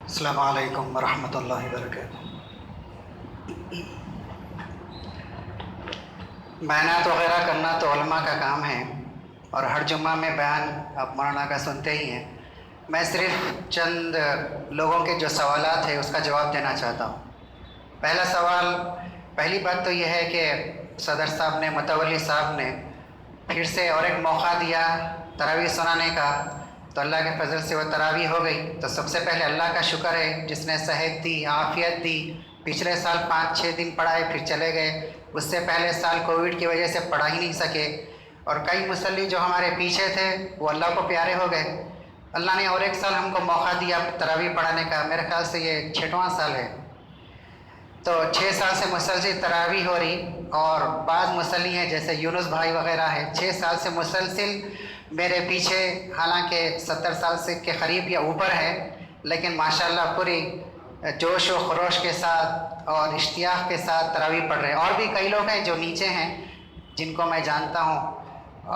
السلام علیکم ورحمۃ اللہ وبرکاتہ۔ بیانات وغیرہ کرنا تو علماء کا کام ہے، اور ہر جمعہ میں بیان آپ مولانا کا سنتے ہی ہیں۔ میں صرف چند لوگوں کے جو سوالات ہیں اس کا جواب دینا چاہتا ہوں۔ پہلی بات تو یہ ہے کہ صدر صاحب نے، متولی صاحب نے پھر سے اور ایک موقع دیا تراویح سنانے کا، تو اللہ کے فضل سے وہ تراویح ہو گئی۔ تو سب سے پہلے اللہ کا شکر ہے جس نے صحت دی، عافیت دی۔ پچھلے سال 5-6 دن پڑھائے پھر چلے گئے، اس سے پہلے سال کووڈ کی وجہ سے پڑھا ہی نہیں سکے، اور کئی مصلی جو ہمارے پیچھے تھے وہ اللہ کو پیارے ہو گئے۔ اللہ نے اور ایک سال ہم کو موقع دیا تراویح پڑھانے کا، میرے خیال سے یہ 6واں سال ہے۔ تو 6 سال سے مسلسل تراویح ہو رہی، اور بعض مصلی ہیں جیسے یونس بھائی وغیرہ ہیں 6 سال سے مسلسل میرے پیچھے، حالانکہ 70 سال سے کے قریب یا اوپر ہے، لیکن ماشاءاللہ پوری جوش و خروش کے ساتھ اور اشتیاق کے ساتھ تراویح پڑھ رہے ہیں۔ اور بھی کئی لوگ ہیں جو نیچے ہیں جن کو میں جانتا ہوں،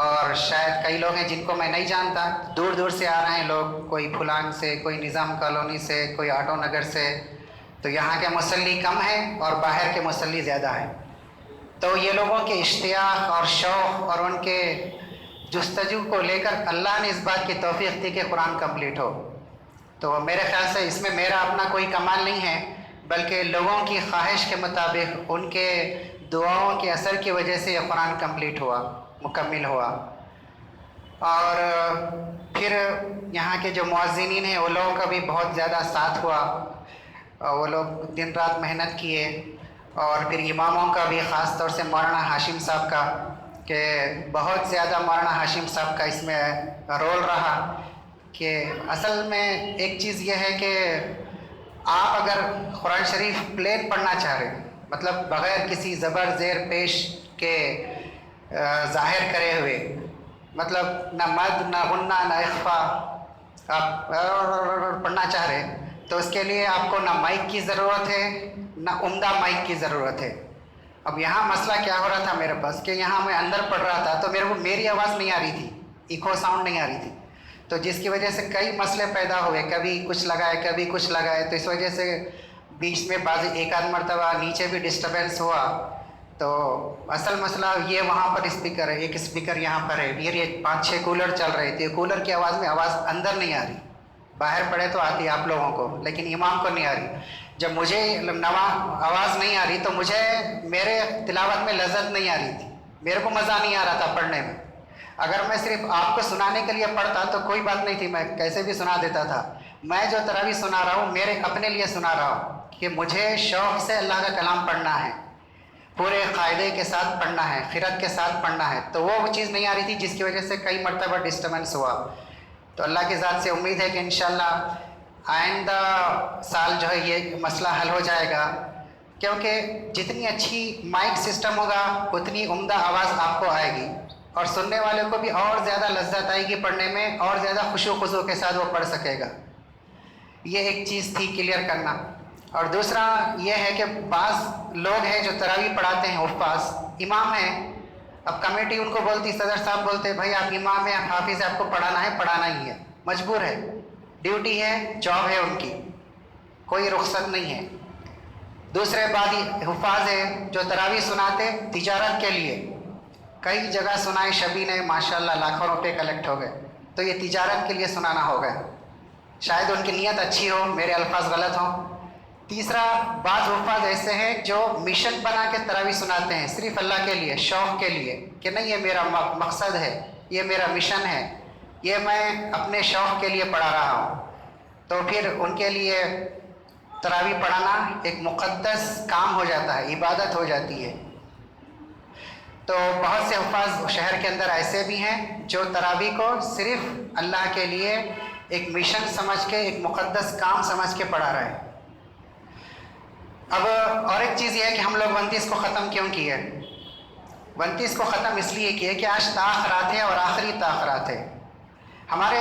اور شاید کئی لوگ ہیں جن کو میں نہیں جانتا، دور دور سے آ رہے ہیں لوگ، کوئی پھلانگ سے، کوئی نظام کالونی سے، کوئی آٹو نگر سے۔ تو یہاں کے مصلی کم ہیں اور باہر کے مصلی زیادہ ہیں۔ تو یہ لوگوں کے اشتیاق اور شوق اور ان کے جستجو کو لے کر اللہ نے اس بات کی توفیق دی کہ قرآن کمپلیٹ ہو۔ تو میرے خیال سے اس میں میرا اپنا کوئی کمال نہیں ہے، بلکہ لوگوں کی خواہش کے مطابق، ان کے دعاؤں کے اثر کی وجہ سے یہ قرآن کمپلیٹ ہوا، مکمل ہوا۔ اور پھر یہاں کے جو مؤذنین ہیں وہ لوگوں کا بھی بہت زیادہ ساتھ ہوا، وہ لوگ دن رات محنت کیے، اور پھر اماموں کا بھی، خاص طور سے مولانا ہاشم صاحب کا، کہ بہت زیادہ مولانا ہاشم صاحب کا اس میں رول رہا۔ کہ اصل میں ایک چیز یہ ہے کہ آپ اگر قرآن شریف پلین پڑھنا چاہ رہے ہیں، مطلب بغیر کسی زبر زیر پیش کے ظاہر کرے ہوئے، مطلب نہ مد نہ غنہ نہ اخفا، آپ پڑھنا چاہ رہے ہیں، تو اس کے لیے آپ کو نہ مائک کی ضرورت ہے نہ عمدہ مائک کی ضرورت ہے۔ اب یہاں مسئلہ کیا ہو رہا تھا میرے پاس، کہ یہاں میں اندر پڑھ رہا تھا تو میری آواز نہیں آ رہی تھی، ایکو ساؤنڈ نہیں آ رہی تھی، تو جس کی وجہ سے کئی مسئلے پیدا ہوئے، کبھی کچھ لگائے کبھی کچھ لگائے، تو اس وجہ سے بیچ میں ایک آدھ مرتبہ نیچے بھی ڈسٹربینس ہوا۔ تو اصل مسئلہ یہ وہاں پر اسپیکر ہے، ایک اسپیکر یہاں پر ہے، یہ 5-6 کولر چل رہے تھے، کولر کی آواز میں آواز اندر نہیں آ رہی، باہر پڑے تو آتی آپ لوگوں کو، لیکن امام کو نہیں آ رہی۔ جب مجھے آواز نہیں آ رہی تو مجھے میرے تلاوت میں لذت نہیں آ رہی تھی، میرے کو مزہ نہیں آ رہا تھا پڑھنے میں۔ اگر میں صرف آپ کو سنانے کے لیے پڑھتا تو کوئی بات نہیں تھی، میں کیسے بھی سنا دیتا تھا۔ میں جو تراویح سنا رہا ہوں میرے اپنے لیے سنا رہا ہوں، کہ مجھے شوق سے اللہ کا کلام پڑھنا ہے، پورے قاعدے کے ساتھ پڑھنا ہے، قرأت کے ساتھ پڑھنا ہے، تو وہ چیز نہیں آ رہی تھی، جس کی وجہ سے کئی مرتبہ ڈسٹربنس ہوا۔ تو اللہ کی ذات سے امید ہے کہ انشاءاللہ آئندہ سال جو ہے یہ مسئلہ حل ہو جائے گا، کیونکہ جتنی اچھی مائک سسٹم ہوگا اتنی عمدہ آواز آپ کو آئے گی، اور سننے والے کو بھی اور زیادہ لذت آئے گی پڑھنے میں، اور زیادہ خشوع و خضوع کے ساتھ وہ پڑھ سکے گا۔ یہ ایک چیز تھی کلیئر کرنا۔ اور دوسرا یہ ہے کہ بعض لوگ ہیں جو تراویح پڑھاتے ہیں، حفاظ امام ہیں، اب کمیٹی ان کو بولتی، صدر صاحب بولتے بھائی آپ امام ہیں، آپ حافظ ہیں، آپ کو پڑھانا ہے، پڑھانا ہی ہے، مجبور ہے، ڈیوٹی ہے، جاب ہے ان کی، کوئی رخصت نہیں ہے۔ دوسرے بعض حفاظ ہیں جو تراویح سناتے تجارت کے لیے، کئی جگہ سنائے شبی نے، ماشاءاللہ لاکھوں روپے کلیکٹ ہو گئے، تو یہ تجارت کے لیے سنانا ہوگا، شاید ان کی نیت اچھی ہو، میرے الفاظ غلط ہوں۔ تیسرا، بعض حفاظ ایسے ہیں جو مشن بنا کے تراویح سناتے ہیں، صرف اللہ کے لیے، شوق کے لیے، کہ نہیں یہ میرا مقصد ہے، یہ میرا مشن ہے، یہ میں اپنے شوق کے لیے پڑھا رہا ہوں، تو پھر ان کے لیے تراویح پڑھانا ایک مقدس کام ہو جاتا ہے، عبادت ہو جاتی ہے۔ تو بہت سے حفاظ شہر کے اندر ایسے بھی ہیں جو تراویح کو صرف اللہ کے لیے ایک مشن سمجھ کے، ایک مقدس کام سمجھ کے پڑھا رہے ہیں۔ اب اور ایک چیز یہ ہے کہ ہم لوگ 29 کو ختم کیوں کیے؟ 29 کو ختم اس لیے کیے کہ آج تاخرات ہے، اور آخری تاخرات ہے۔ ہمارے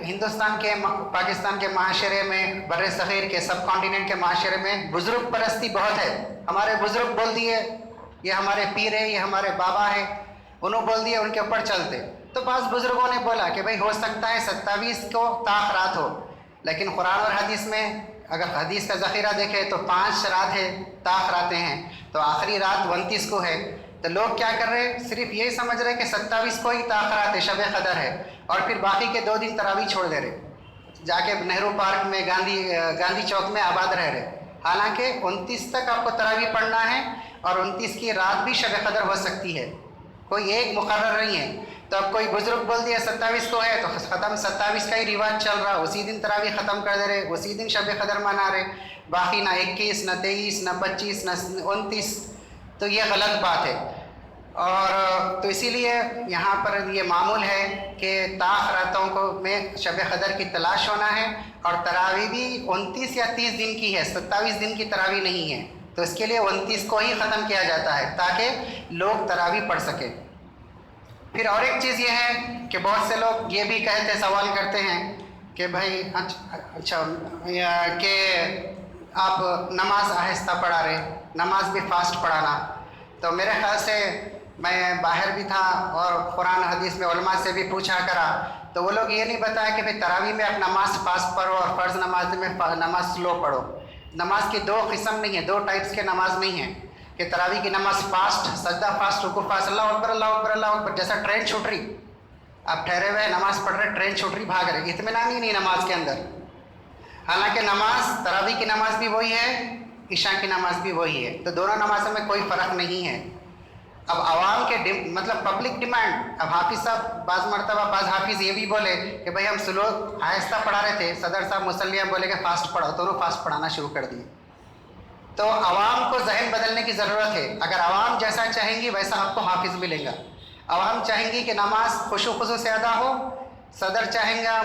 ہندوستان کے، پاکستان کے معاشرے میں، بر صغیر کے، سب کانٹیننٹ کے معاشرے میں بزرگ پرستی بہت ہے۔ ہمارے بزرگ بول دیے یہ ہمارے پیر ہے، یہ ہمارے بابا ہے، انہوں بول دیا ان کے اوپر چلتے۔ تو بعض بزرگوں نے بولا کہ بھائی ہو سکتا ہے 27 کو تاخرات ہو، لیکن قرآن اور حدیث میں اگر حدیث کا ذخیرہ دیکھیں تو 5 راتیں طاق راتیں ہیں، تو آخری رات 29 کو ہے، تو لوگ کیا کر رہے ہیں، صرف یہی سمجھ رہے کہ 27 کو ہی طاق رات ہے، شب قدر ہے، اور پھر باقی کے 2 دن تراویح چھوڑ دے رہے، جا کے نہرو پارک میں گاندھی چوک میں آباد رہ رہے، حالانکہ 29 تک آپ کو تراویح پڑھنا ہے، اور 29 کی رات بھی شب قدر ہو سکتی ہے، کوئی ایک مقرر نہیں ہے۔ تو اب کوئی بزرگ بول دیا 27 کو ہے تو ختم، 27 کا ہی رواج چل رہا، اسی دن تراویح ختم کر دے رہے، اسی دن شب قدر منا رہے، باقی نہ 21 نہ 23 نہ 25 نہ 29، تو یہ غلط بات ہے۔ اور تو اسی لیے یہاں پر یہ معمول ہے کہ طاق راتوں کو میں شب قدر کی تلاش ہونا ہے، اور تراویح بھی 29 یا 30 دن کی ہے، 27 دن کی تراویح نہیں ہے، تو اس کے لیے 29 کو ہی ختم کیا جاتا ہے تاکہ لوگ تراویح پڑھ سکیں۔ پھر اور ایک چیز یہ ہے کہ بہت سے لوگ یہ بھی کہتے سوال کرتے ہیں کہ بھائی اچھا کہ آپ نماز آہستہ پڑھا رہے، نماز بھی فاسٹ پڑھانا، تو میرے خیال سے میں باہر بھی تھا اور قرآن حدیث میں علماء سے بھی پوچھا کرا، تو وہ لوگ یہ نہیں بتایا کہ بھائی تراویح میں آپ نماز فاسٹ پڑھو اور فرض نماز میں نماز سلو پڑھو۔ نماز کی 2 قسم نہیں ہیں، 2 ٹائپس کے نماز نہیں ہیں کہ تراویح کی نماز فاسٹ، سجدہ فاسٹ، رکوع فاسٹ، اللہ اکبر اللہ اکبر اللہ اکبر، جیسا ٹرین چھوٹ رہی، آپ ٹھہرے ہوئے نماز پڑھ رہے، ٹرین چھوٹ رہی، بھاگ رہے، اطمینان ہی نہیں نماز کے اندر۔ حالانکہ نماز تراویح کی نماز بھی وہی ہے، عشاء کی نماز بھی وہی ہے، تو دونوں نمازوں میں کوئی فرق نہیں ہے۔ اب عوام کے مطلب پبلک ڈیمانڈ، اب حافظ صاحب بعض مرتبہ بعض حافظ یہ بھی بولے کہ بھائی ہم سلو آہستہ پڑھا رہے تھے، صدر صاحب مصلیہ بولے کہ فاسٹ پڑھو، دونوں فاسٹ پڑھانا شروع کر دیے۔ تو عوام کو ذہن بدلنے کی ضرورت ہے، اگر عوام جیسا چاہیں گی ویسا آپ کو حافظ ملے گا۔ عوام چاہیں گی کہ نماز خشوع خضوع سے ادا ہو، صدر چاہیں گا،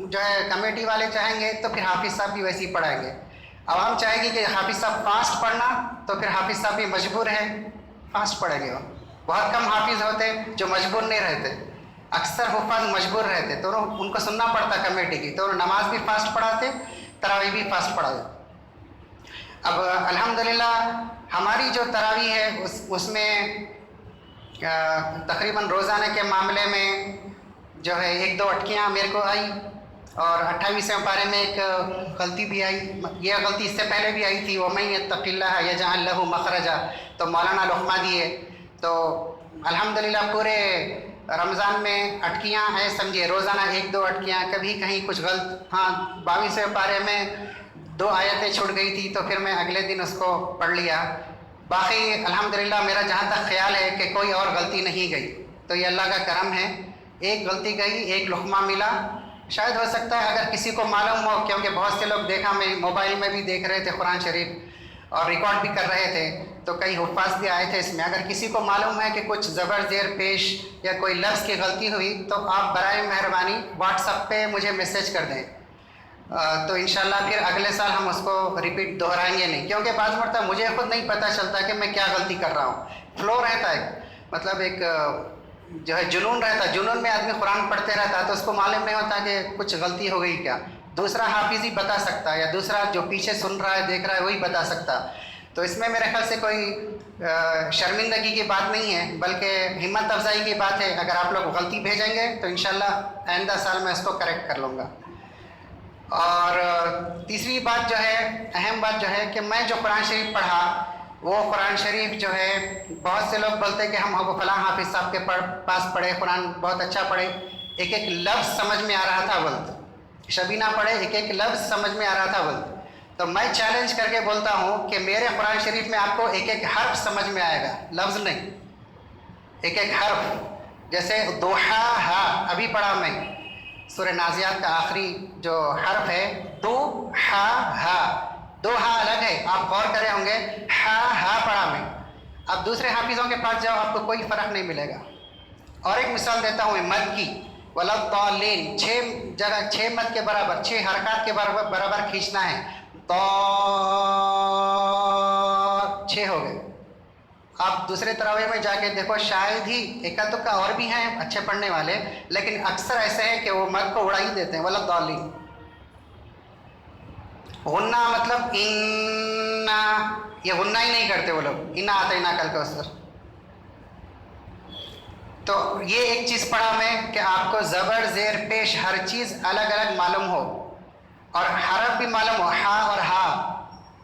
جو ہے کمیٹی والے چاہیں گے تو پھر حافظ صاحب بھی ویسے ہی پڑھائیں گے۔ عوام چاہے گی کہ حافظ صاحب فاسٹ پڑھنا، تو پھر حافظ صاحب بھی مجبور ہیں فاسٹ پڑھیں گے۔ بہت کم حافظ ہوتے جو مجبور نہیں رہتے، اکثر حفاظ مجبور رہتے، تو ان کو سننا پڑتا کمیٹی کی، تو نماز بھی فاسٹ پڑھاتے، تراویح بھی فاسٹ پڑھاتے۔ اب الحمدللہ ہماری جو تراویح ہے اس میں تقریباً روزانہ کے معاملے میں جو ہے 1-2 اٹکیاں میرے کو آئی، اور 28ویں پارے میں ایک غلطی بھی آئی، یہ غلطی اس سے پہلے بھی آئی تھی، وَمَن يَتَّقِ اللَّهَ يَجْعَل لَهُ مَخْرَجًا، تو مولانا لقمہ دیے، تو الحمدللہ پورے رمضان میں اٹکیاں ہیں، سمجھیے روزانہ 1-2 اٹکیاں، کبھی کہیں کچھ غلط، ہاں 22ویں پارے میں 2 آیتیں چھوٹ گئی تھی تو پھر میں اگلے دن اس کو پڑھ لیا، باقی الحمدللہ میرا جہاں تک خیال ہے کہ کوئی اور غلطی نہیں گئی، تو یہ اللہ کا کرم ہے، ایک غلطی گئی، ایک لقمہ ملا، شاید ہو سکتا ہے اگر کسی کو معلوم ہو، کیونکہ بہت سے لوگ دیکھا میں موبائل میں بھی دیکھ رہے تھے قرآن شریف اور ریکارڈ بھی کر رہے تھے، تو کئی حفاظ بھی آئے تھے اس میں، اگر کسی کو معلوم ہے کہ کچھ زبر زیر پیش یا کوئی لفظ کی غلطی ہوئی تو آپ برائے مہربانی واٹس ایپ پہ مجھے میسیج کر دیں، تو انشاءاللہ پھر اگلے سال ہم اس کو ریپیٹ دہرائیں گے نہیں، کیونکہ بعض مرتبہ مجھے خود نہیں پتہ چلتا کہ میں کیا غلطی کر رہا ہوں، فلو رہتا ہے، مطلب ایک جو ہے جنون رہتا ہے، جنون میں آدمی قرآن پڑھتے رہتا ہے تو اس کو معلوم نہیں ہوتا کہ کچھ غلطی ہو گئی کیا، دوسرا حافظ ہی بتا سکتا ہے، یا دوسرا جو پیچھے سن رہا ہے دیکھ رہا ہے وہی بتا سکتا، تو اس میں میرے خیال سے کوئی شرمندگی کی بات نہیں ہے، بلکہ ہمت افزائی کی بات ہے، اگر آپ لوگ غلطی بھیجیں گے تو انشاءاللہ آئندہ سال میں اس کو کریکٹ کر لوں گا۔ اور تیسری بات جو ہے، اہم بات جو ہے کہ میں جو قرآن شریف پڑھا وہ قرآن شریف جو ہے، بہت سے لوگ بولتے کہ ہم فلاں حافظ صاحب کے پاس پڑھے، قرآن بہت اچھا پڑھے، ایک ایک لفظ سمجھ میں آ رہا تھا بولتے، شبینہ پڑھے ایک ایک لفظ سمجھ میں آ رہا تھا بولتے، تو میں چیلنج کر کے بولتا ہوں کہ میرے قرآن شریف میں آپ کو ایک ایک حرف سمجھ میں آئے گا، لفظ نہیں، ایک ایک حرف، جیسے دوحا ہا ابھی پڑھا میں، سورہ نازیات کا آخری جو حرف ہے دو ہا ہا، 2 ہا الگ ہے، آپ غور کرے ہوں گے، ہا ہا پڑھا میں، اب دوسرے حافظوں کے پاس جاؤ آپ کو کوئی فرق نہیں ملے گا۔ اور ایک مثال دیتا ہوں مد کی، وَلَضَّالِّينَ، 6 جگہ 6 مد کے برابر، 6 حرکات کے برابر کھینچنا ہے، تو 6 ہو گئے۔ آپ دوسرے تراویح میں جا کے دیکھو، شاید ہی ایک دکا اور بھی ہیں اچھے پڑھنے والے، لیکن اکثر ایسے ہیں کہ وہ مد کو اڑا ہی دیتے ہیں، وَلَضَّالِّينَ۔ غنہ مطلب انا، یہ غنہ ہی نہیں کرتے وہ لوگ، انا اعطیناک الکوثر۔ تو یہ ایک چیز پڑھا میں کہ آپ کو زبر زیر پیش ہر چیز الگ الگ معلوم ہو، اور حرف بھی معلوم ہو، ہا اور ہا،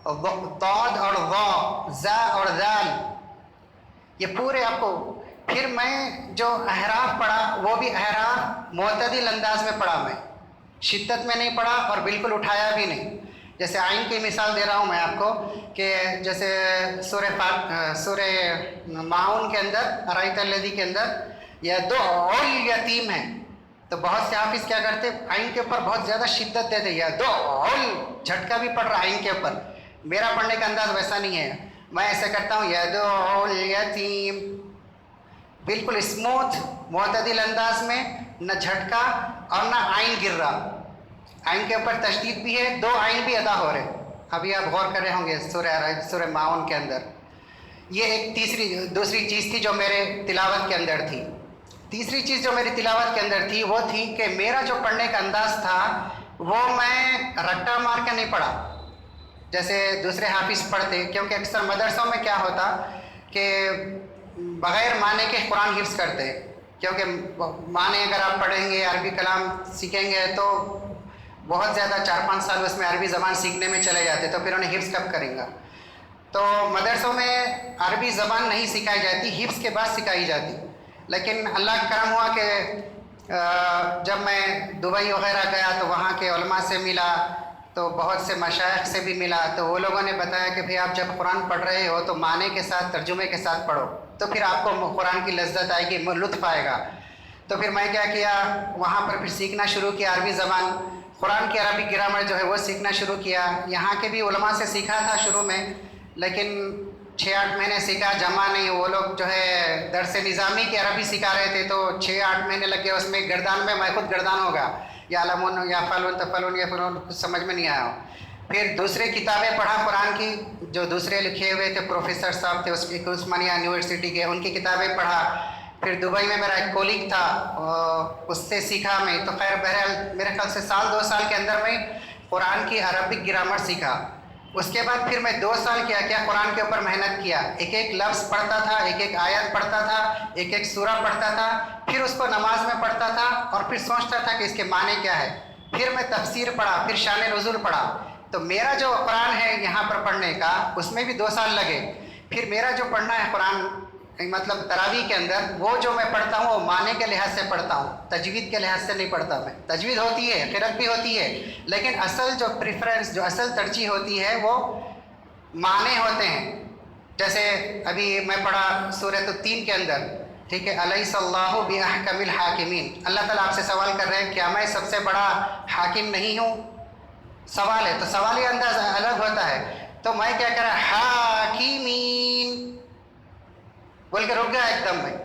ضاد اور ضا، زا اور ذال، یہ پورے آپ کو. پھر میں جو احراف پڑھا وہ بھی احراف معتدل انداز میں پڑھا، میں شدت میں نہیں پڑھا اور بالکل اٹھایا بھی نہیں. جیسے عین کی مثال دے رہا ہوں میں آپ کو کہ جیسے سورہ معاون کے اندر ارایت الذی کے اندر یدعو الیتیم ہے، تو بہت سے حافظ کیا کرتے عین کے اوپر بہت زیادہ شدت دیتے، یدعو، جھٹکا بھی پڑ رہا عین کے اوپر. میرا پڑھنے کا انداز ویسا نہیں ہے، میں ایسے کرتا ہوں یدعو الیتیم، بالکل اسموتھ معتدل انداز میں، نہ جھٹکا اور نہ عین گر رہا. عین کے اوپر تشدید بھی ہے، دو عین بھی ادا ہو رہے. ابھی آپ غور کر رہے ہوں گے سورہ معاون کے اندر. یہ ایک دوسری چیز تھی جو میرے تلاوت کے اندر تھی. تیسری چیز جو میری تلاوت کے اندر تھی وہ تھی کہ میرا جو پڑھنے کا انداز تھا وہ میں رٹا مار کے نہیں پڑھا جیسے دوسرے حافظ پڑھتے، کیونکہ اکثر مدرسوں میں کیا ہوتا کہ بغیر معنی کے قرآن حفظ کرتے، کیونکہ معنی اگر آپ پڑھیں گے عربی کلام سیکھیں گے تو بہت زیادہ 4-5 سال اس میں عربی زبان سیکھنے میں چلے جاتے، تو پھر انہیں حفظ کب کریں گا. تو مدرسوں میں عربی زبان نہیں سکھائی جاتی، حفظ کے بعد سکھائی جاتی. لیکن اللہ کا کرم ہوا کہ جب میں دبئی وغیرہ گیا تو وہاں کے علماء سے ملا، تو بہت سے مشائخ سے بھی ملا، تو وہ لوگوں نے بتایا کہ بھئی آپ جب قرآن پڑھ رہے ہو تو معنی کے ساتھ ترجمے کے ساتھ پڑھو، تو پھر آپ کو قرآن کی لذت آئے گی، لطف آئے گا. تو پھر میں کیا کیا، وہاں پر پھر سیکھنا شروع کیا عربی زبان، قرآن کی عربی گرامر جو ہے وہ سیکھنا شروع کیا. یہاں کے بھی علماء سے سیکھا تھا شروع میں، لیکن 6-8 مہینے سیکھا، جمع نہیں. وہ لوگ جو ہے درس نظامی کی عربی سکھا رہے تھے تو 6-8 مہینے لگ گئے اس میں. گردان میں خود گردان ہوگا، یا علمون یا فلون تفلون یا فلون، کچھ سمجھ میں نہیں آیا. پھر دوسرے کتابیں پڑھا قرآن کی جو دوسرے لکھے ہوئے تھے، پروفیسر صاحب تھے اس کی عثمانیہ یونیورسٹی کے، ان کی کتابیں پڑھا. پھر دبئی میں میرا ایک کولیگ تھا، اس سے سیکھا میں. تو خیر بہرحال میرے خیال سے 1-2 سال کے اندر میں قرآن کی عربک گرامر سیکھا. اس کے بعد پھر میں 2 سال کیا قرآن کے اوپر محنت کیا، ایک لفظ پڑھتا تھا، ایک آیت پڑھتا تھا، ایک سورہ پڑھتا تھا. پھر اس کو نماز میں پڑھتا تھا اور پھر سوچتا تھا کہ اس کے معنی کیا ہے. پھر میں تفسیر پڑھا، پھر شان نزول پڑھا. تو میرا جو قرآن ہے یہاں پر پڑھنے کا اس میں بھی 2 سال لگے. پھر میرا جو پڑھنا ہے قرآن مطلب تراویح کے اندر، وہ جو میں پڑھتا ہوں وہ معنی کے لحاظ سے پڑھتا ہوں، تجوید کے لحاظ سے نہیں پڑھتا. میں تجوید ہوتی ہے، قرأت بھی ہوتی ہے، لیکن اصل جو پریفرنس، جو اصل ترجیح ہوتی ہے وہ معنی ہوتے ہیں. جیسے ابھی میں پڑھا سورۃ التین کے اندر، ٹھیک ہے، الیس اللہ باحکم الحاکمین. اللہ تعالیٰ آپ سے سوال کر رہے ہیں کیا میں سب سے بڑا حاکم نہیں ہوں؟ سوال ہے، تو سوالی انداز الگ ہوتا ہے. تو میں کیا کر رہا، حاکمین بول کے رک گیا ایک دم میں.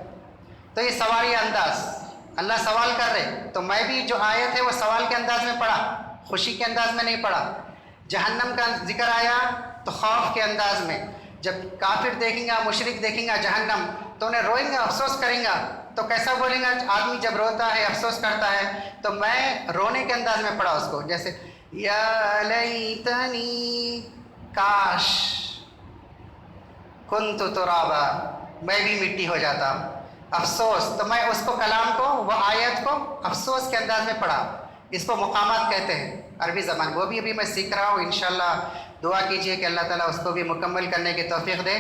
تو یہ سوالی انداز، اللہ سوال کر رہے، تو میں بھی جو آیت ہے وہ سوال کے انداز میں پڑھا، خوشی کے انداز میں نہیں پڑھا. جہنم کا ذکر آیا تو خوف کے انداز میں. جب کافر دیکھیں گا، مشرک دیکھیں گا جہنم تو انہیں روئیں گا، افسوس کریں گا. تو کیسا بولیں گا آدمی جب روتا ہے، افسوس کرتا ہے؟ تو میں رونے کے انداز میں پڑھا اس کو، جیسے یا لیتنی کاش کنت ترابا، میں بھی مٹی ہو جاتا، افسوس. تو میں اس کو کلام کو، وہ آیت کو افسوس کے انداز میں پڑھا. اس کو مقامات کہتے ہیں عربی زبان. وہ بھی ابھی میں سیکھ رہا ہوں، انشاءاللہ دعا کیجئے کہ اللہ تعالیٰ اس کو بھی مکمل کرنے کی توفیق دے.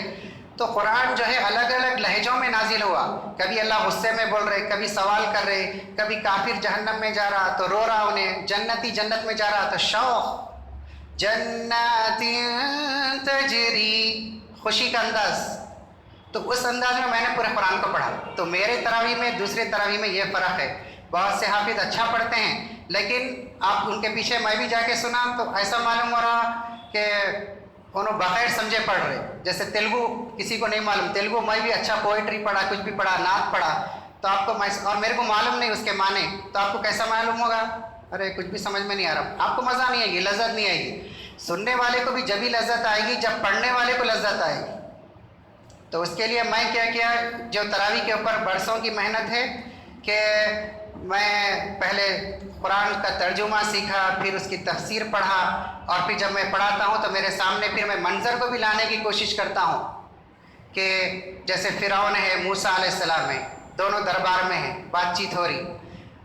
تو قرآن جو ہے الگ الگ لہجوں میں نازل ہوا. کبھی اللہ غصے میں بول رہے، کبھی سوال کر رہے، کبھی کافر جہنم میں جا رہا تو رو رہا انہیں، جنتی جنت میں جا رہا تو شوق، جنات تجری، خوشی کا انداز. تو اس انداز میں میں نے پورے قرآن کو پڑھا. تو میرے تراویح میں دوسرے تراویح میں یہ فرق ہے. بہت سے حافظ اچھا پڑھتے ہیں لیکن آپ ان کے پیچھے میں بھی جا کے سنا تو ایسا معلوم ہو رہا کہ انہوں بغیر سمجھے پڑھ رہے. جیسے تیلگو کسی کو نہیں معلوم، تیلگو میں بھی اچھا پوئٹری پڑھا، کچھ بھی پڑھا، نعت پڑھا، تو آپ کو اور میرے کو معلوم نہیں اس کے معنی، تو آپ کو کیسا معلوم ہوگا؟ ارے کچھ بھی سمجھ میں نہیں آ رہا. آپ کو مزہ نہیں آئے گی، لذت نہیں آئے گی. سننے والے کو بھی جبھی لذت آئے گی جب پڑھنے والے کو لذت آئے گی. تو اس کے لیے میں کیا جو تراویح کے اوپر برسوں کی محنت ہے کہ میں پہلے قرآن کا ترجمہ سیکھا، پھر اس کی تفسیر پڑھا، اور پھر جب میں پڑھاتا ہوں تو میرے سامنے پھر میں منظر کو بھی لانے کی کوشش کرتا ہوں کہ جیسے فرعون ہے، موسیٰ علیہ السلام ہے، دونوں دربار میں ہیں، بات چیت ہو رہی.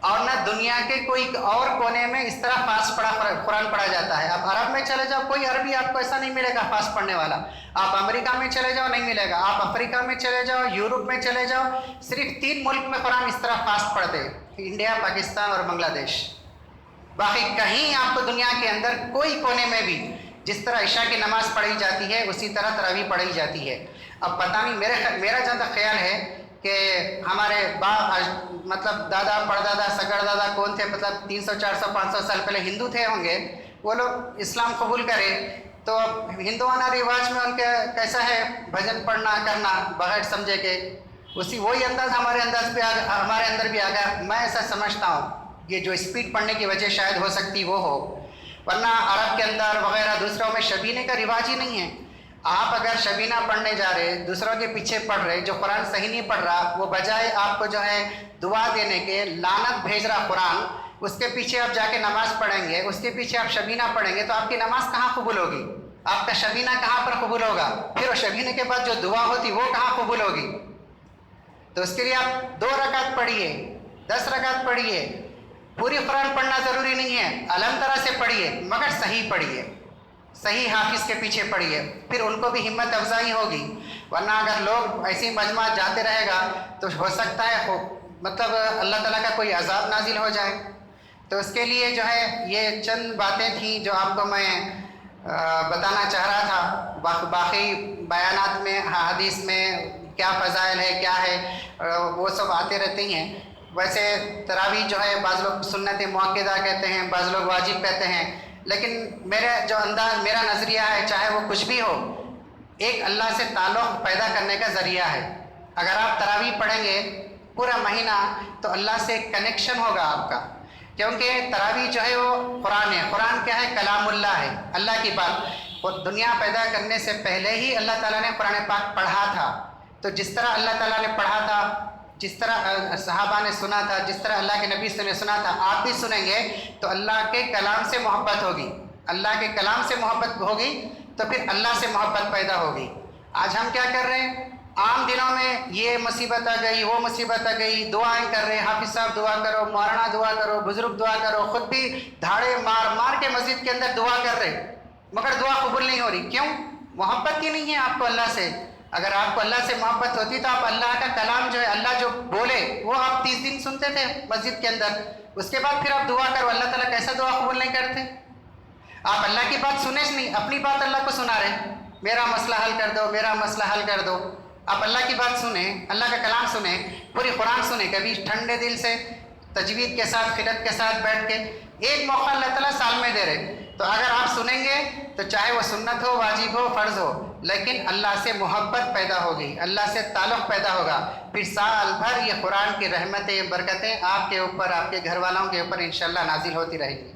اور نہ دنیا کے کوئی اور کونے میں اس طرح فاسٹ قرآن پڑھا جاتا ہے. آپ عرب میں چلے جاؤ, کوئی عربی آپ کو ایسا نہیں ملے گا فاسٹ پڑھنے والا. آپ امریکہ میں چلے جاؤ, نہیں ملے گا. آپ افریقہ میں چلے جاؤ, یورپ میں چلے جاؤ, صرف 3 ملک میں قرآن اس طرح فاسٹ پڑھتے ہیں, انڈیا, پاکستان اور بنگلہ دیش. باقی کہیں آپ کو دنیا کے اندر کوئی کونے میں بھی جس طرح عشاء کی نماز پڑھی جاتی ہے اسی طرح تراویح پڑھی جاتی ہے. اب پتہ نہیں, میرا جہاں تک خیال ہے کہ ہمارے مطلب دادا, پردادا, سگڑ دادا کون تھے, مطلب 300 400 500 سال پہلے ہندو تھے ہوں گے, وہ لوگ اسلام قبول کرے تو ہندوانہ رواج میں ان کے کیسا ہے بھجن پڑھنا کرنا بغیر سمجھے کہ وہی انداز ہمارے اندر بھی آ گیا. میں ایسا سمجھتا ہوں یہ جو اسپیڈ پڑھنے کی وجہ شاید ہو سکتی وہ ہو, ورنہ عرب کے اندر وغیرہ دوسروں میں شبینے کا رواج ہی نہیں ہے. آپ اگر شبینہ پڑھنے جا رہے, دوسروں کے پیچھے پڑھ رہے, جو قرآن صحیح نہیں پڑھ رہا, وہ بجائے آپ کو جو ہے دعا دینے کے لعنت بھیج رہا قرآن, اس کے پیچھے آپ جا کے نماز پڑھیں گے, اس کے پیچھے آپ شبینہ پڑھیں گے, تو آپ کی نماز کہاں قبول ہوگی؟ آپ کا شبینہ کہاں پر قبول ہوگا؟ پھر وہ شبینے کے بعد جو دعا ہوتی وہ کہاں قبول ہوگی؟ تو اس کے لیے آپ 2 رکعت پڑھیے, 10 رکعت پڑھیے. پوری قرآن پڑھنا ضروری نہیں ہے, علم طرح سے پڑھیے, مگر صحیح پڑھیے, صحیح حافظ کے پیچھے پڑھیے, پھر ان کو بھی ہمت افزائی ہوگی. ورنہ اگر لوگ ایسی مجمع جاتے رہے گا تو ہو سکتا ہے مطلب اللہ تعالیٰ کا کوئی عذاب نازل ہو جائے. تو اس کے لیے جو ہے یہ چند باتیں تھیں جو آپ کو میں بتانا چاہ رہا تھا. باقی بیانات میں حدیث میں کیا فضائل ہے کیا ہے وہ سب آتے رہتے ہیں. ویسے تراویح جو ہے بعض لوگ سنت مؤکدہ کہتے ہیں, بعض لوگ واجب کہتے ہیں, لیکن میرا نظریہ ہے چاہے وہ کچھ بھی ہو, ایک اللہ سے تعلق پیدا کرنے کا ذریعہ ہے. اگر آپ تراویح پڑھیں گے پورا مہینہ تو اللہ سے کنیکشن ہوگا آپ کا, کیونکہ تراویح جو ہے وہ قرآن ہے. قرآن کیا ہے؟ کلام اللہ ہے, اللہ کی بات. اور دنیا پیدا کرنے سے پہلے ہی اللہ تعالیٰ نے قرآن پاک پڑھا تھا. تو جس طرح اللہ تعالیٰ نے پڑھا تھا, جس طرح صحابہ نے سنا تھا, جس طرح اللہ کے نبی نے سنا تھا, آپ بھی سنیں گے تو اللہ کے کلام سے محبت ہوگی. اللہ کے کلام سے محبت ہوگی تو پھر اللہ سے محبت پیدا ہوگی. آج ہم کیا کر رہے ہیں؟ عام دنوں میں یہ مصیبت آ گئی, وہ مصیبت آ گئی, دعائیں کر رہے ہیں, حافظ صاحب دعا کرو, مولانا دعا کرو, بزرگ دعا کرو, خود بھی دھاڑے مار کے مسجد کے اندر دعا کر رہے, مگر دعا قبول نہیں ہو رہی. کیوں؟ محبت ہی نہیں ہے آپ کو اللہ سے. اگر آپ کو اللہ سے محبت ہوتی تو آپ اللہ کا کلام جو ہے, اللہ جو بولے وہ آپ 30 دن سنتے تھے مسجد کے اندر, اس کے بعد پھر آپ دعا کرو. اللہ تعالیٰ کیسا دعا قبول نہیں کرتے؟ آپ اللہ کی بات سنے نہیں, اپنی بات اللہ کو سنا رہے, میرا مسئلہ حل کر دو, میرا مسئلہ حل کر دو. آپ اللہ کی بات سنیں, اللہ کا کلام سنیں, پوری قرآن سنیں, کبھی ٹھنڈے دل سے تجوید کے ساتھ خلت کے ساتھ بیٹھ کے. ایک موقع اللہ تعالیٰ سال میں دے رہے, تو اگر آپ سنیں گے تو چاہے وہ سنت ہو, واجب ہو, فرض ہو, لیکن اللہ سے محبت پیدا ہوگی, اللہ سے تعلق پیدا ہوگا. پھر سال بھر یہ قرآن کی رحمتیں, برکتیں آپ کے اوپر, آپ کے گھر والوں کے اوپر انشاءاللہ نازل ہوتی رہے گی.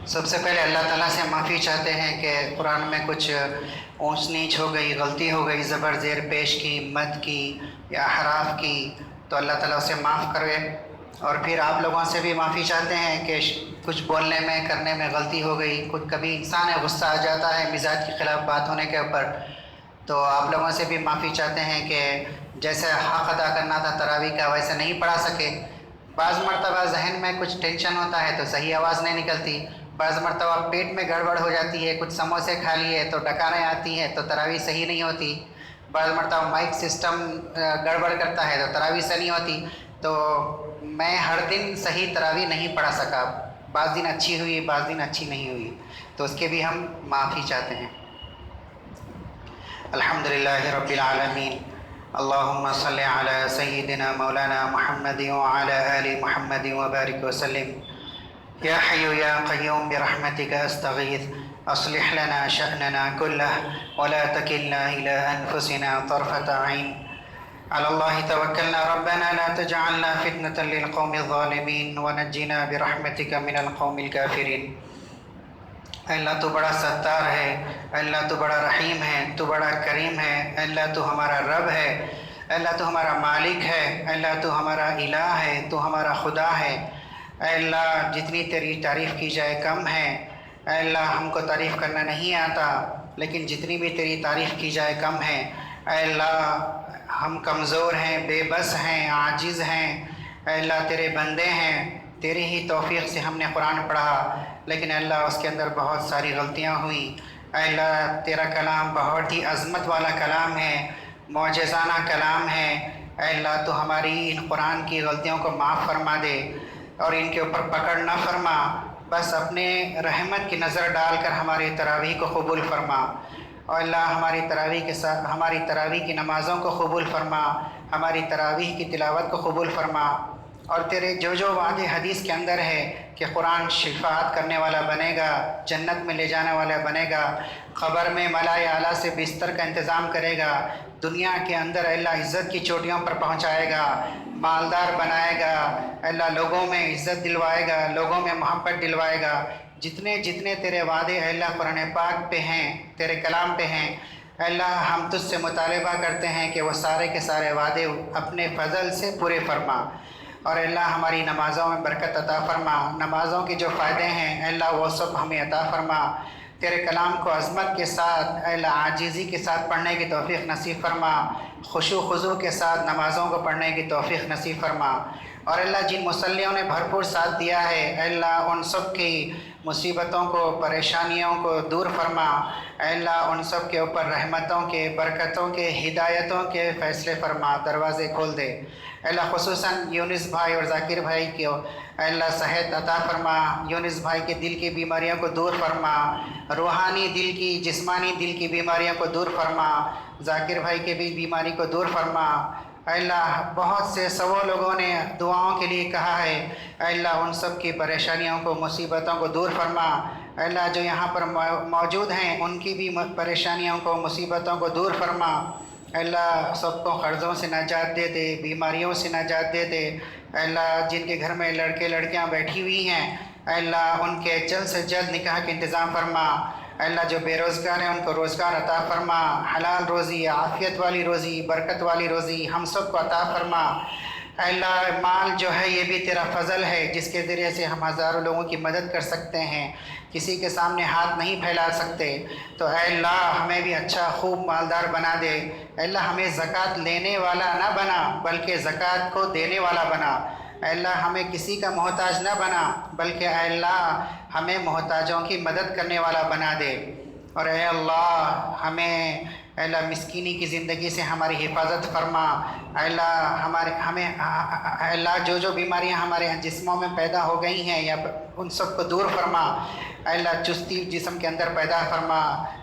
سب سے پہلے اللہ تعالیٰ سے معافی چاہتے ہیں کہ قرآن میں کچھ اونچ نیچ ہو گئی, غلطی ہو گئی, زبر زیر پیش کی, مد کی یا حراف کی, تو اللہ تعالیٰ اسے معاف کرے. اور پھر آپ لوگوں سے بھی معافی چاہتے ہیں کہ کچھ بولنے میں کرنے میں غلطی ہو گئی، کچھ کبھی انسان ہے غصہ آ جاتا ہے مزاج کے خلاف بات ہونے کے اوپر، تو آپ لوگوں سے بھی معافی چاہتے ہیں کہ جیسے حق ادا کرنا تھا تراویح کا ویسے نہیں پڑھا سکے۔ بعض مرتبہ ذہن میں کچھ ٹینشن ہوتا ہے تو صحیح آواز نہیں نکلتی، بعض مرتبہ پیٹ میں گڑبڑ ہو جاتی ہے، کچھ سموسے کھا لیے تو ڈکاریں آتی ہیں تو تراویح صحیح نہیں ہوتی، بعض مرتبہ مائک سسٹم گڑبڑ کرتا ہے تو تراویح صحیح نہیں ہوتی، تو میں ہر دن صحیح تراویح نہیں پڑھا سکا، بعض دن اچھی ہوئی بعض دن اچھی نہیں ہوئی، تو اس کے بھی ہم معافی چاہتے ہیں۔ الحمدللہ رب العالمین، اللہم صلی علی سیدنا مولانا محمد وعلی آل محمد وبارک وسلم۔ یا حی یا قیوم برحمتک استغیث اصلح لنا شأننا کلہ ولا تکلنا الی انفسنا طرفة عین۔ على الله توكلنا ربنا لا تجعلنا فتنة للقوم الظالمين ونجنا برحمتك من القوم الكافرين۔ اے اللہ تو بڑا ستار ہے، اے اللہ تو بڑا رحیم ہے، تو بڑا کریم ہے، اے اللہ تو ہمارا رب ہے، اے اللہ تو ہمارا مالک ہے، اے اللہ تو ہمارا الہ ہے، تو ہمارا خدا ہے، اے اللہ جتنی تیری تعریف کی جائے کم ہے، اے اللہ ہم کو تعریف کرنا نہیں آتا لیکن جتنی بھی تیری تعریف کی جائے کم ہے، اے اللہ ہم کمزور ہیں، بے بس ہیں، عاجز ہیں، اے اللہ تیرے بندے ہیں، تیری ہی توفیق سے ہم نے قرآن پڑھا لیکن اللہ اس کے اندر بہت ساری غلطیاں ہوئیں۔ اے اللہ تیرا کلام بہت ہی عظمت والا کلام ہے، معجزانہ کلام ہے، اے اللہ تو ہماری ان قرآن کی غلطیوں کو معاف فرما دے اور ان کے اوپر پکڑ نہ فرما، بس اپنے رحمت کی نظر ڈال کر ہماری تراویح کو قبول فرما، اور اللہ ہماری تراویح کے ساتھ ہماری تراویح کی نمازوں کو قبول فرما، ہماری تراویح کی تلاوت کو قبول فرما، اور تیرے جو جو وعدے حدیث کے اندر ہے کہ قرآن شفاعت کرنے والا بنے گا، جنت میں لے جانے والا بنے گا، قبر میں ملائے اعلیٰ سے بستر کا انتظام کرے گا، دنیا کے اندر اللہ عزت کی چوٹیوں پر پہنچائے گا، مالدار بنائے گا، اللہ لوگوں میں عزت دلوائے گا، لوگوں میں محبت دلوائے گا، جتنے جتنے تیرے وعدے اللہ قرآن پاک پہ ہیں، تیرے کلام پہ ہیں، اللہ ہم تجھ سے مطالبہ کرتے ہیں کہ وہ سارے کے سارے وعدے اپنے فضل سے پورے فرما، اور اللہ ہماری نمازوں میں برکت عطا فرما، نمازوں کے جو فائدے ہیں اللہ وہ سب ہمیں عطا فرما، تیرے کلام کو عظمت کے ساتھ اللہ عاجزی کے ساتھ پڑھنے کی توفیق نصیب فرما، خشوع خضوع کے ساتھ نمازوں کو پڑھنے کی توفیق نصیب فرما، اور اللہ جن مصلیوں نے بھرپور ساتھ دیا ہے اللہ ان سب کی مصیبتوں کو پریشانیوں کو دور فرما، اللہ ان سب کے اوپر رحمتوں کے برکتوں کے ہدایتوں کے فیصلے فرما، دروازے کھول دے، اللہ خصوصاً یونس بھائی اور ذاکر بھائی کو اللہ صحت عطا فرما، یونس بھائی کے دل کی بیماریوں کو دور فرما، روحانی دل کی جسمانی دل کی بیماریوں کو دور فرما، ذاکر بھائی کے بھی بیماری کو دور فرما، اے اللہ بہت سے سوا لوگوں نے دعاؤں کے لیے کہا ہے، اے اللہ ان سب کی پریشانیوں کو مصیبتوں کو دور فرما، اے اللہ جو یہاں پر موجود ہیں ان کی بھی پریشانیوں کو مصیبتوں کو دور فرما، اے اللہ سب کو قرضوں سے نجات دے دے، بیماریوں سے نجات دے دے، اے اللہ جن کے گھر میں لڑکے لڑکیاں بیٹھی ہوئی ہیں اے اللہ ان کے جلد سے جلد نکاح کے انتظام فرما، اے اللہ جو بے روزگار ہیں ان کو روزگار عطا فرما، حلال روزی، عافیت والی روزی، برکت والی روزی ہم سب کو عطا فرما، اے اللہ مال جو ہے یہ بھی تیرا فضل ہے جس کے ذریعے سے ہم ہزاروں لوگوں کی مدد کر سکتے ہیں، کسی کے سامنے ہاتھ نہیں پھیلا سکتے، تو اے اللہ ہمیں بھی اچھا خوب مالدار بنا دے، اے اللہ ہمیں زکوٰۃ لینے والا نہ بنا بلکہ زکوٰۃ کو دینے والا بنا، اے اللہ ہمیں کسی کا محتاج نہ بنا بلکہ اے اللہ ہمیں محتاجوں کی مدد کرنے والا بنا دے، اور اے اللہ ہمیں اے اللہ مسکینی کی زندگی سے ہماری حفاظت فرما، اے اللہ ہمیں اے اللہ جو بیماریاں ہمارے جسموں میں پیدا ہو گئی ہیں یا ان سب کو دور فرما، اے اللہ چستی جسم کے اندر پیدا فرما،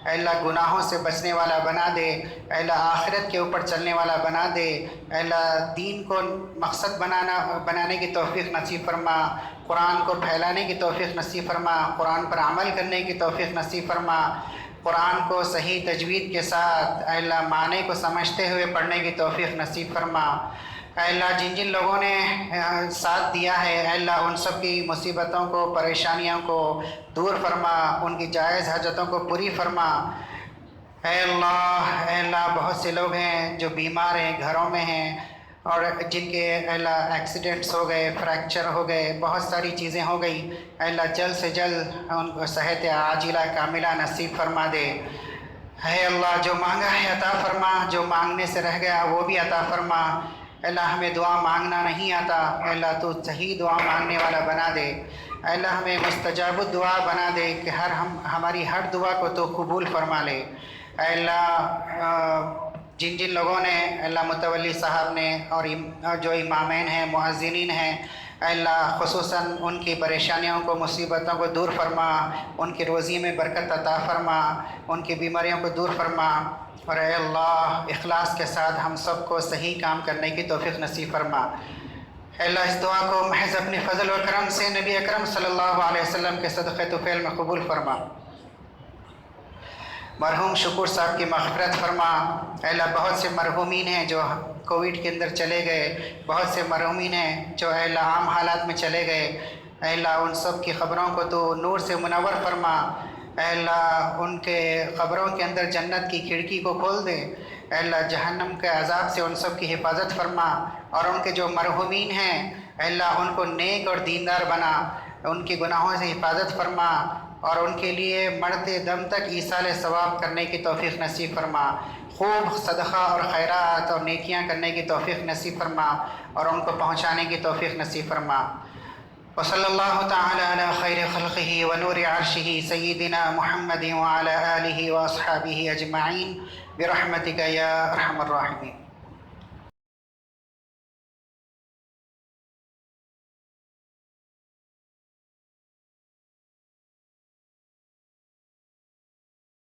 اے اللہ گناہوں سے بچنے والا بنا دے، اے اللہ آخرت کے اوپر چلنے والا بنا دے، اے اللہ دین کو مقصد بنانے کی توفیق نصیب فرما، قرآن کو پھیلانے کی توفیق نصیب فرما، قرآن پر عمل کرنے کی توفیق نصیب فرما، قرآن کو صحیح تجوید کے ساتھ اے اللہ معنی کو سمجھتے ہوئے پڑھنے کی توفیق نصیب فرما، اے اللہ جن جن لوگوں نے ساتھ دیا ہے اے اللہ ان سب کی مصیبتوں کو پریشانیوں کو دور فرما، ان کی جائز حاجتوں کو پوری فرما، اے اللہ بہت سے لوگ ہیں جو بیمار ہیں گھروں میں ہیں، اور جن کے اللہ ایکسیڈنٹس ہو گئے، فریکچر ہو گئے، بہت ساری چیزیں ہو گئی، اللہ جلد سے جلد ان کو صحت عاجلہ کاملہ نصیب فرما دے۔ ہے اللہ جو مانگا ہے عطا فرما، جو مانگنے سے رہ گیا وہ بھی عطا فرما۔ اللہ ہمیں دعا مانگنا نہیں آتا، اللہ تو صحیح دعا مانگنے والا بنا دے۔ اللہ ہمیں مستجاب الدعا بنا دے کہ ہماری ہر دعا کو تو قبول فرما لے۔ اے اللہ جن جن لوگوں نے اللہ متولی صاحب نے اور جو امامین ہیں، مؤذنین ہیں، اے اللہ خصوصاً ان کی پریشانیوں کو، مصیبتوں کو دور فرما، ان کی روزی میں برکت عطا فرما، ان کی بیماریوں کو دور فرما، اور اے اللہ اخلاص کے ساتھ ہم سب کو صحیح کام کرنے کی توفیق نصیب فرما۔ اے اللہ اس دعا کو محض اپنے فضل و کرم سے نبی اکرم صلی اللہ علیہ وسلم کے صدقہ طفیل میں قبول فرما۔ مرحوم شکور صاحب کی مغفرت فرما۔ اے اللہ بہت سے مرحومین ہیں جو کووڈ کے اندر چلے گئے، بہت سے مرحومین ہیں جو اے اللہ عام حالات میں چلے گئے، اے اللہ ان سب کی قبروں کو تو نور سے منور فرما۔ اے اللہ ان کے قبروں کے اندر جنت کی کھڑکی کو کھول دے۔ اے اللہ جہنم کے عذاب سے ان سب کی حفاظت فرما، اور ان کے جو مرحومین ہیں اے اللہ ان کو نیک اور دیندار بنا، ان کی گناہوں سے حفاظت فرما، اور ان کے لیے مرتے دم تک ایصال ثواب کرنے کی توفیق نصیب فرما، خوب صدقہ اور خیرات اور نیکیاں کرنے کی توفیق نصیب فرما، اور ان کو پہنچانے کی توفیق نصیب فرما۔ وصلی اللہ تعالی علی خیر خلقہ ونور عرشہ سیدنا محمد وعلی آلہ واصحابہ اجمعین برحمتک یا ارحم الراحمین۔